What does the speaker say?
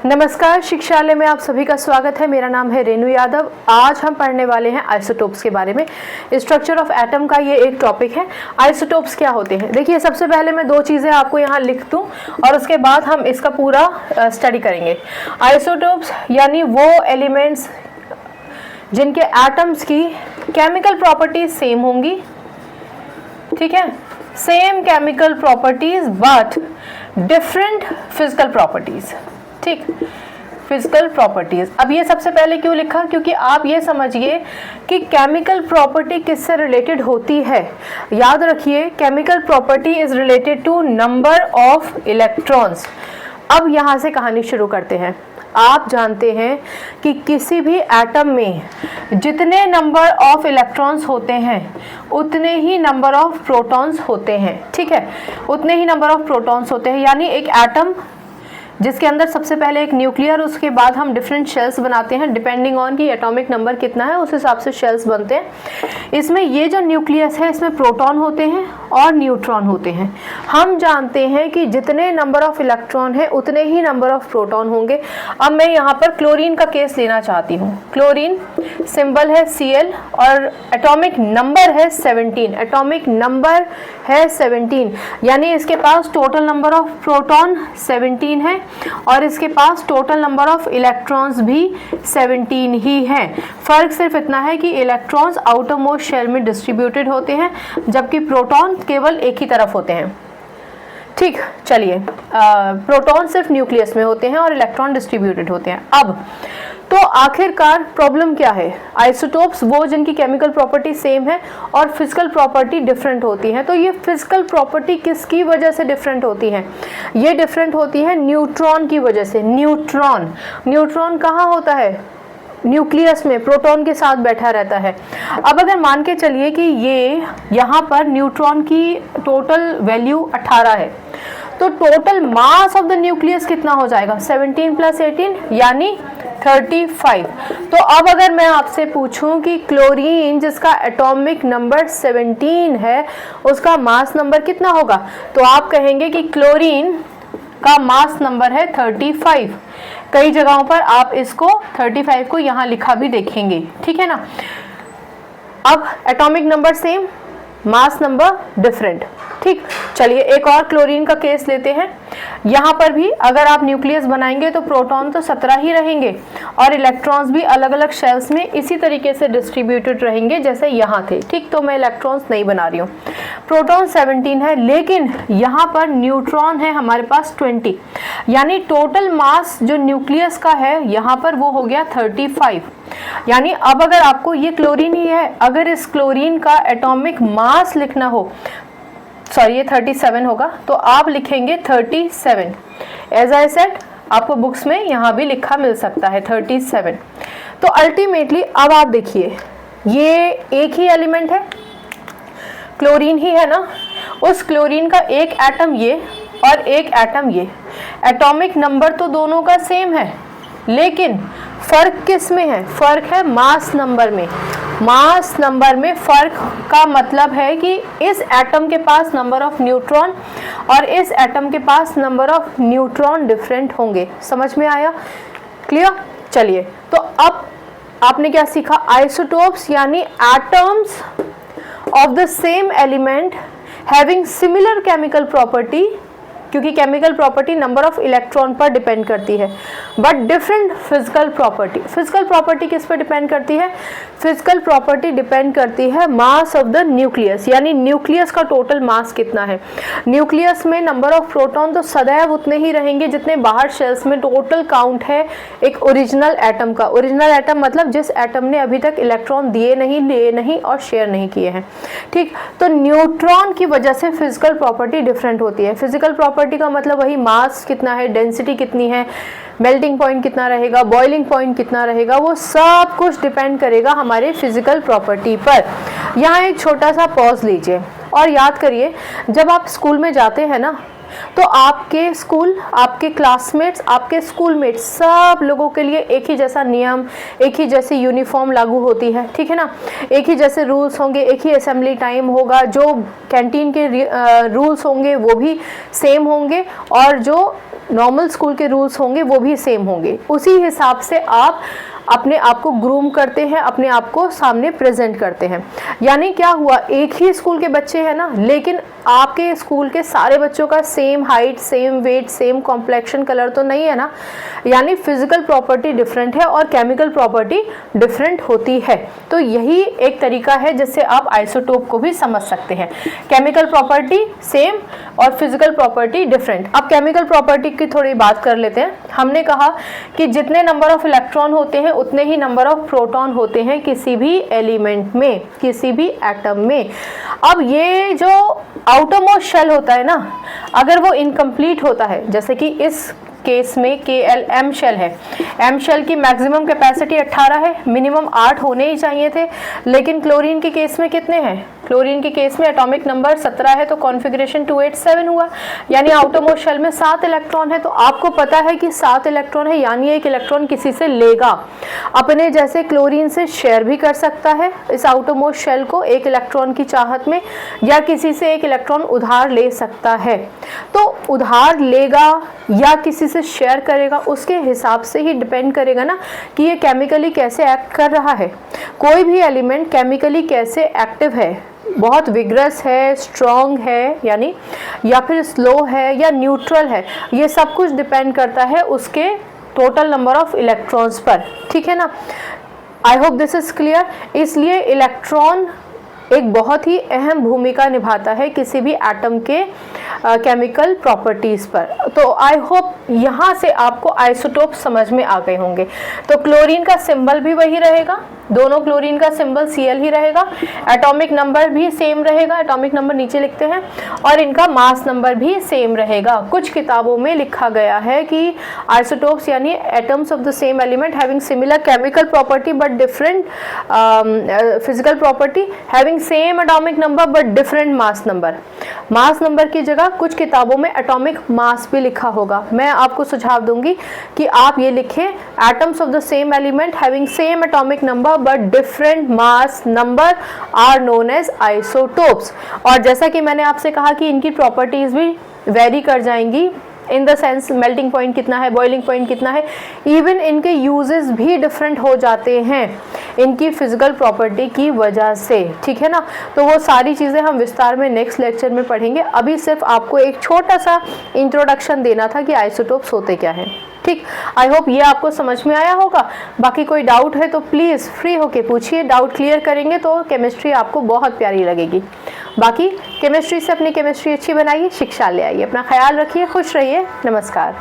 नमस्कार, शिक्षालय में आप सभी का स्वागत है। मेरा नाम है रेणु यादव। आज हम पढ़ने वाले हैं आइसोटोप्स के बारे में। स्ट्रक्चर ऑफ एटम का ये एक टॉपिक है। आइसोटोप्स क्या होते हैं? देखिए, सबसे पहले मैं दो चीज़ें आपको यहाँ लिख दूँ और उसके बाद हम इसका पूरा स्टडी करेंगे। आइसोटोप्स यानी वो एलिमेंट्स जिनके एटम्स की केमिकल प्रॉपर्टीज सेम होंगी, ठीक है, same chemical properties but different physical properties, ठीक, फिजिकल प्रॉपर्टीज। अब ये सबसे पहले क्यों लिखा? क्योंकि आप ये समझिए कि केमिकल प्रॉपर्टी किससे रिलेटेड होती है। याद रखिए, chemical property is related to number of electrons. अब यहाँ से कहानी शुरू करते हैं। आप जानते हैं कि किसी भी एटम में जितने नंबर ऑफ इलेक्ट्रॉन्स होते हैं उतने ही नंबर ऑफ प्रोटॉन्स होते हैं, ठीक है, उतने ही नंबर ऑफ प्रोटॉन्स होते हैं। यानी एक एटम जिसके अंदर सबसे पहले एक न्यूक्लियर, उसके बाद हम डिफरेंट शेल्स बनाते हैं, डिपेंडिंग ऑन कि एटॉमिक नंबर कितना है उस हिसाब से शेल्स बनते हैं। इसमें ये जो न्यूक्लियस है इसमें प्रोटॉन होते हैं और न्यूट्रॉन होते हैं। हम जानते हैं कि जितने नंबर ऑफ इलेक्ट्रॉन है उतने ही नंबर ऑफ प्रोटॉन होंगे। अब मैं यहाँ पर क्लोरीन का केस लेना चाहती हूँ। क्लोरीन सिंबल है Cl और एटॉमिक नंबर है 17। एटॉमिक नंबर है 17, यानी इसके पास टोटल नंबर ऑफ प्रोटॉन 17 है और इसके पास टोटल नंबर ऑफ इलेक्ट्रॉन्स भी 17 ही हैं। फर्क सिर्फ इतना है कि इलेक्ट्रॉन्स आउटर मोस्ट शेल में डिस्ट्रीब्यूटेड होते हैं जबकि प्रोटॉन केवल एक ही तरफ होते हैं, ठीक। चलिए, प्रोटॉन सिर्फ न्यूक्लियस में होते हैं और इलेक्ट्रॉन डिस्ट्रीब्यूटेड होते हैं। अब तो आखिरकार प्रॉब्लम क्या है? आइसोटोप्स वो जिनकी केमिकल प्रॉपर्टी सेम है और फिजिकल प्रॉपर्टी डिफरेंट होती है। तो ये फिजिकल प्रॉपर्टी किसकी वजह से डिफरेंट होती है? ये डिफरेंट होती है न्यूट्रॉन की वजह से। न्यूट्रॉन कहाँ होता है? न्यूक्लियस में, प्रोटॉन के साथ बैठा रहता है। अब अगर मान के चलिए कि ये यहाँ पर न्यूट्रॉन की टोटल वैल्यू 18 है, तो total mass of the nucleus कितना हो जाएगा? 17 + 18 यानी 35। तो अब अगर मैं आपसे पूछूं कि क्लोरीन जिसका एटॉमिक नंबर 17 है उसका मास नंबर कितना होगा, तो आप कहेंगे कि क्लोरीन का मास नंबर है 35। कई जगहों पर आप इसको 35 को यहाँ लिखा भी देखेंगे, ठीक है ना। अब atomic number same, mass number different, ठीक। चलिए एक और क्लोरीन का केस लेते हैं। यहाँ पर भी अगर आप न्यूक्लियस बनाएंगे तो प्रोटॉन तो 17 ही रहेंगे और इलेक्ट्रॉन्स भी अलग अलग शेल्स में इसी तरीके से डिस्ट्रीब्यूटेड रहेंगे जैसे यहाँ थे, ठीक। तो मैं इलेक्ट्रॉन्स नहीं बना रही हूँ। प्रोटॉन 17 है, लेकिन यहाँ पर न्यूट्रॉन है हमारे पास 20, यानी टोटल मास जो न्यूक्लियस का है यहाँ पर वो हो गया 35। यानी अब अगर आपको ये क्लोरीन ही है, अगर इस क्लोरीन का एटॉमिक मास लिखना हो, सॉरी ये 37 होगा, तो आप लिखेंगे 37। एज आई सेड, आपको बुक्स में यहाँ भी लिखा मिल सकता है 37। तो अल्टीमेटली अब आप देखिए, ये एक ही एलिमेंट है, क्लोरीन ही है ना। उस क्लोरीन का एक एटम ये और एक एटम ये, एटॉमिक नंबर तो दोनों का सेम है, लेकिन फर्क किस में है? फर्क है मास नंबर में। मास नंबर में फर्क का मतलब है कि इस एटम के पास नंबर ऑफ न्यूट्रॉन और इस एटम के पास नंबर ऑफ न्यूट्रॉन डिफरेंट होंगे। समझ में आया? क्लियर? चलिए, तो अब आपने क्या सीखा? आइसोटोप्स यानी atoms of the same element having similar chemical property, क्योंकि chemical property number of electron पर डिपेंड करती है, but different physical property. Physical property किस पर डिपेंड करती है? फिजिकल प्रॉपर्टी डिपेंड करती है मास ऑफ द न्यूक्लियस, यानी न्यूक्लियस का टोटल मास कितना है। न्यूक्लियस में नंबर ऑफ प्रोटॉन तो सदैव उतने ही रहेंगे जितने बाहर शेल्स में टोटल काउंट है एक ओरिजिनल एटम का। ओरिजिनल एटम मतलब जिस एटम ने अभी तक इलेक्ट्रॉन दिए नहीं, लिए नहीं और शेयर नहीं किए हैं, ठीक। तो न्यूट्रॉन की वजह से फिजिकल प्रॉपर्टी डिफरेंट होती है। फिजिकल प्रॉपर्टी का मतलब वही मास कितना है, डेंसिटी कितनी है, मेल्टिंग पॉइंट कितना रहेगा, बॉइलिंग पॉइंट कितना रहेगा, वो सब कुछ डिपेंड करेगा हमारे फिजिकल प्रॉपर्टी पर। यहाँ एक छोटा सा पॉज लीजिए और याद करिए, जब आप स्कूल में जाते हैं ना तो आपके स्कूल, आपके क्लासमेट्स, आपके स्कूलमेट्स सब लोगों के लिए एक ही जैसा नियम, एक ही जैसी यूनिफॉर्म लागू होती है, ठीक है ना। एक ही जैसे रूल्स होंगे, एक ही असेंबली टाइम होगा, जो कैंटीन के रूल्स होंगे वो भी सेम होंगे, और जो नॉर्मल स्कूल के रूल्स होंगे वो भी सेम होंगे। उसी हिसाब से आप अपने आप को ग्रूम करते हैं, अपने आप को सामने प्रेजेंट करते हैं। यानी क्या हुआ, एक ही स्कूल के बच्चे हैं ना, लेकिन आपके स्कूल के सारे बच्चों का same height, same weight, same complexion colour तो नहीं है ना। यानी फिजिकल प्रॉपर्टी डिफरेंट है और केमिकल प्रॉपर्टी डिफरेंट होती है। तो यही एक तरीका है जिससे आप आइसोटोप को भी समझ सकते हैं। केमिकल प्रॉपर्टी सेम और फिजिकल प्रॉपर्टी डिफरेंट। अब केमिकल प्रॉपर्टी की थोड़ी बात कर लेते हैं। हमने कहा कि जितने नंबर ऑफ इलेक्ट्रॉन होते हैं उतने ही नंबर ऑफ प्रोटॉन होते हैं किसी भी एलिमेंट में, किसी भी एटम में। अब ये जो आउटरमोस्ट शेल होता है ना, अगर वो इनकम्प्लीट होता है, जैसे कि इस केस में KLM शेल है, M शेल की मैक्सिमम कैपेसिटी 18 है, मिनिमम 8 होने ही चाहिए थे। लेकिन क्लोरीन के केस में कितने हैं, क्लोरीन के केस में एटॉमिक नंबर 17 है, तो कॉन्फ़िगरेशन 287 हुआ। यानी आउटरमोस्ट शेल में 7 इलेक्ट्रॉन है। तो आपको पता है कि 7 इलेक्ट्रॉन है, यानी एक इलेक्ट्रॉन किसी से लेगा, अपने जैसे क्लोरीन से शेयर भी कर सकता है इस आउटरमोस्ट शेल को एक इलेक्ट्रॉन की चाहत में, या किसी से एक इलेक्ट्रॉन उधार ले सकता है। तो उधार लेगा या किसी से शेयर करेगा, उसके हिसाब से ही डिपेंड करेगा ना कि ये केमिकली कैसे एक्ट कर रहा है। कोई भी एलिमेंट केमिकली कैसे एक्टिव है, बहुत विग्रस है, स्ट्रॉन्ग है यानी, या फिर स्लो है या न्यूट्रल है, ये सब कुछ डिपेंड करता है उसके टोटल नंबर ऑफ इलेक्ट्रॉन्स पर, ठीक है ना। I hope this is clear. इसलिए इलेक्ट्रॉन एक बहुत ही अहम भूमिका निभाता है किसी भी एटम के केमिकल प्रॉपर्टीज पर। तो आई होप यहाँ से आपको आइसोटोप समझ में आ गए होंगे। तो क्लोरीन का सिंबल भी वही रहेगा, दोनों क्लोरीन का सिंबल Cl ही रहेगा, एटॉमिक नंबर भी सेम रहेगा, एटॉमिक नंबर नीचे लिखते हैं, और इनका मास नंबर भी सेम रहेगा। कुछ किताबों में लिखा गया है कि आइसोटोप्स यानी atoms of the same element having similar chemical property but different physical property, having same atomic number but different mass number. Mass number की जगह कुछ किताबों में एटॉमिक मास भी लिखा होगा। मैं आपको सुझाव दूंगी कि आप ये लिखें, atoms of the same element having same atomic number but different mass number are known as isotopes। और जैसा कि मैंने आपसे कहा कि इनकी प्रॉपर्टीज भी वेरी कर जाएंगी, in the sense melting point कितना है, बॉइलिंग पॉइंट कितना है, इवन इनके यूजेस भी डिफरेंट हो जाते हैं इनकी फिजिकल प्रॉपर्टी की वजह से, ठीक है ना। तो वो सारी चीज़ें हम विस्तार में नेक्स्ट लेक्चर में पढ़ेंगे। अभी सिर्फ आपको एक छोटा सा इंट्रोडक्शन देना था कि आइसोटोप्स होते क्या हैं, ठीक। आई होप ये आपको समझ में आया होगा। बाकी कोई डाउट है तो प्लीज़ फ्री होके पूछिए, डाउट क्लियर करेंगे तो केमिस्ट्री आपको बहुत प्यारी लगेगी। बाकी केमिस्ट्री से अपनी केमिस्ट्री अच्छी बनाइए, शिक्षा ले आइए, अपना ख्याल रखिए, खुश रहिए, नमस्कार।